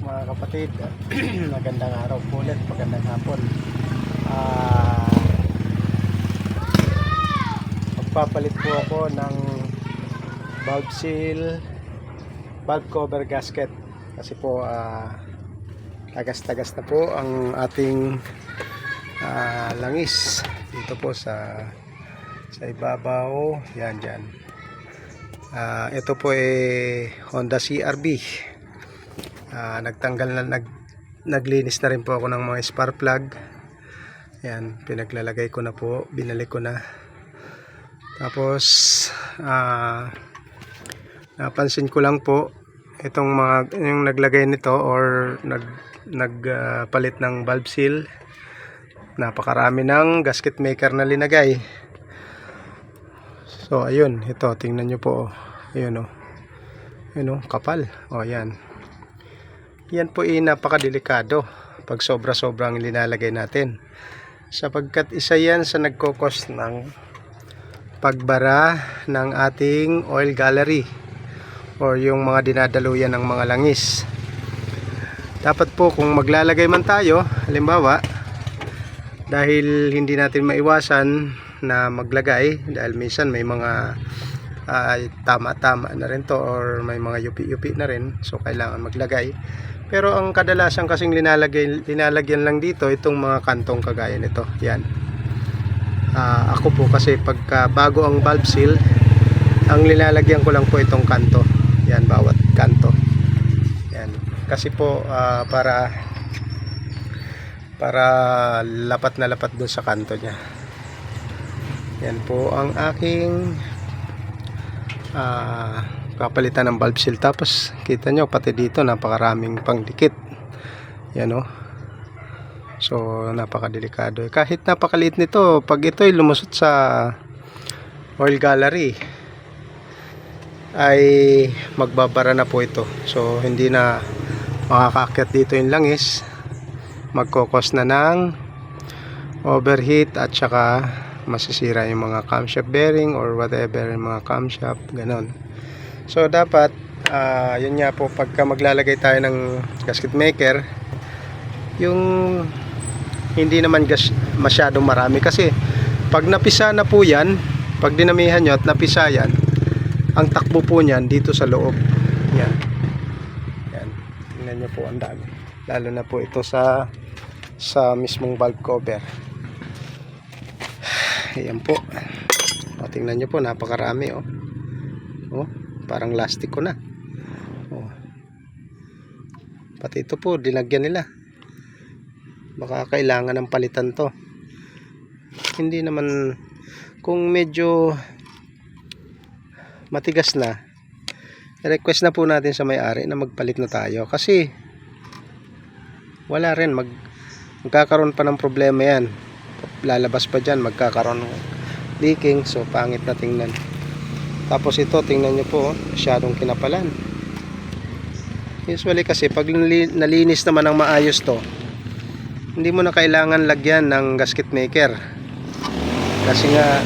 mga kapatid. Magandang araw po ulit, magandang hapon. Magpapalit po ako ng valve seal, valve cover gasket kasi po tagas-tagas na po ang ating langis dito po sa ibabaw. Yan dyan. Ito po Honda CRV. Naglinis na rin po ako ng mga spark plug. Yan, pinaglalagay ko na po, binalik ko na. Tapos napansin ko lang po itong yung naglagay nito or nagpalit ng valve seal. Napakarami ng gasket maker na linagay. So ayun, ito tingnan nyo po. Ayun oh. Ayun oh, kapal. Oh yan. Yan po napakadelikado pag sobra-sobrang linalagay natin, sapagkat isa yan sa nagkokos ng pagbara ng ating oil gallery or yung mga dinadaluyan ng mga langis. Dapat po kung maglalagay man tayo, halimbawa dahil hindi natin maiwasan na maglagay, dahil minsan may mga tama-tama na rin to or may mga yupi-yupi na rin, so kailangan maglagay. Pero ang kadalasan kasing linalagyan lang dito itong mga kantong kagaya nito. Yan. Ako po kasi pagka bago ang valve seal, ang linalagyan ko lang po itong kanto. Yan, bawat kanto. Yan. Kasi po para lapat na lapat dun sa kanto niya. Yan po ang aking kapalitan ng valve seal. Tapos kita nyo pati dito napakaraming pangdikit. Yan o. So napakadelikado. Kahit napakaliit nito, pag ito'y lumusot sa oil gallery ay magbabara na po ito. So hindi na makakaakyat dito yung langis, magkokos na ng overheat at saka masisira yung mga camshaft bearing or whatever yung mga camshaft, ganon. So dapat yun nga po, pagka maglalagay tayo ng gasket maker, yung hindi naman masyadong marami, kasi pag napisa na po yan, pag dinamihan nyo at napisa yan, ang takbo po nyan dito sa loob. Yan. Yan. Tingnan nyo po, ang dami. Lalo na po ito sa mismong valve cover. Ayan po. O, tingnan nyo po, napakarami oh. Oh, parang lastiko na. Oh. Pati ito po, dinagyan nila. Baka kailangan ng palitan to. Hindi naman, kung medyo matigas na, request na po natin sa may-ari na magpalit na tayo, kasi wala rin, magkakaroon pa ng problema yan. Lalabas pa dyan, magkakaroon ng leaking, so pangit na tingnan. Tapos ito, tingnan nyo po, masyadong kinapalan. Usually kasi pag nalinis naman ng maayos to, hindi mo na kailangan lagyan ng gasket maker, kasi nga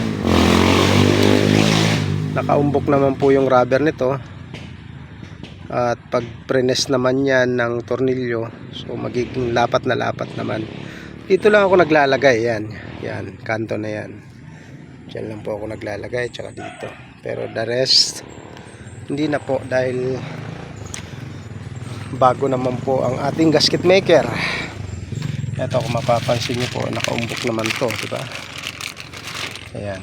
nakaumbok naman po yung rubber nito. At pag prenes naman yan ng tornilyo, so magiging lapat na lapat naman. Dito lang ako naglalagay. Yan, kanto na yan. Diyan lang po ako naglalagay, tsaka dito. Pero the rest hindi na po, dahil bago naman po ang ating gasket maker. Ito, kung mapapansin nyo po, nakaumbok naman to, diba? Ayan,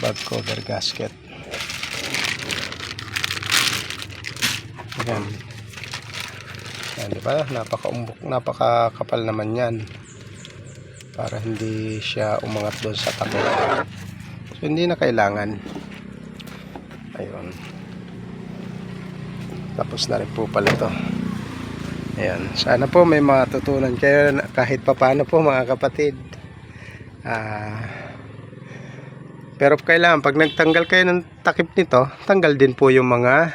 valve cover gasket. Ayan. Ayan, diba? Napakaumbok, napakakapal naman yan, para hindi siya umangat doon sa takot. So hindi na kailangan. Ayun, tapos na rin po pala ito. Ayan, sana po may matutunan kayo kahit papano po mga kapatid. Pero kailangan pag nagtanggal kayo ng takip nito, tanggal din po yung mga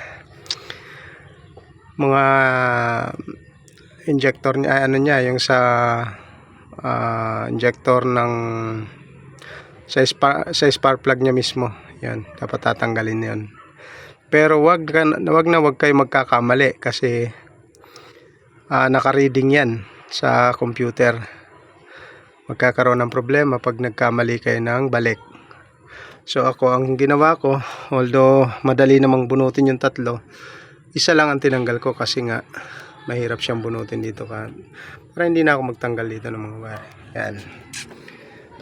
injector niya, ano niya, yung sa injector ng sa spark plug niya mismo. Yan, dapat tatanggalin 'yon. Pero wag kayo magkakamali, kasi naka-reading yan sa computer. Magkakaroon ng problema pag nagkamali kayo ng balik. So ako, ang ginawa ko, although madali namang bunutin yung tatlo, isa lang ang tinanggal ko kasi nga mahirap siyang bunutin dito para hindi na ako magtanggal dito ng mga wire. Yan.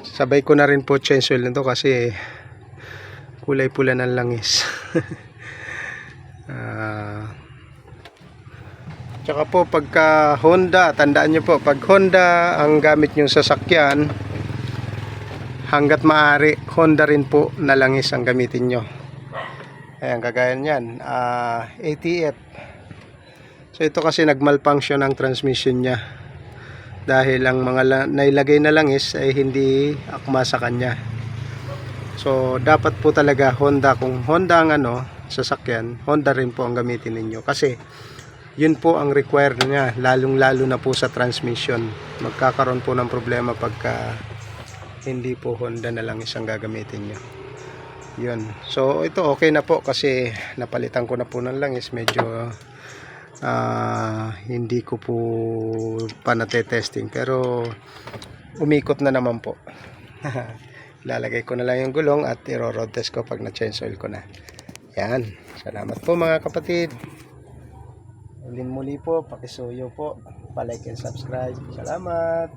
Sabay ko na rin po change oil nito kasi kulay pula ng langis. Tsaka po pagka Honda, tandaan nyo po, pag Honda ang gamit nyo sasakyan, hanggat maaari Honda rin po na langis ang gamitin nyo. Ayan, kagaya nyan, ATF. So ito kasi nagmalfunction ang transmission niya dahil ang mga nailagay na langis ay hindi akma sa kanya. So dapat po talaga Honda, kung Honda ang sasakyan, Honda rin po ang gamitin ninyo kasi yun po ang required niya, lalong lalo na po sa transmission. Magkakaroon po ng problema pagka hindi po Honda na langis ang gagamitin nyo. Yun. So ito okay na po kasi napalitan ko na po ng langis. Medyo hindi ko po pa natetesting pero umikot na naman po. Lalagay ko na lang yung gulong at i-road test ko pag na-change oil ko na. Yan. Salamat po mga kapatid. Ulit muli po, pakisuyo po, pa-like and subscribe. Salamat.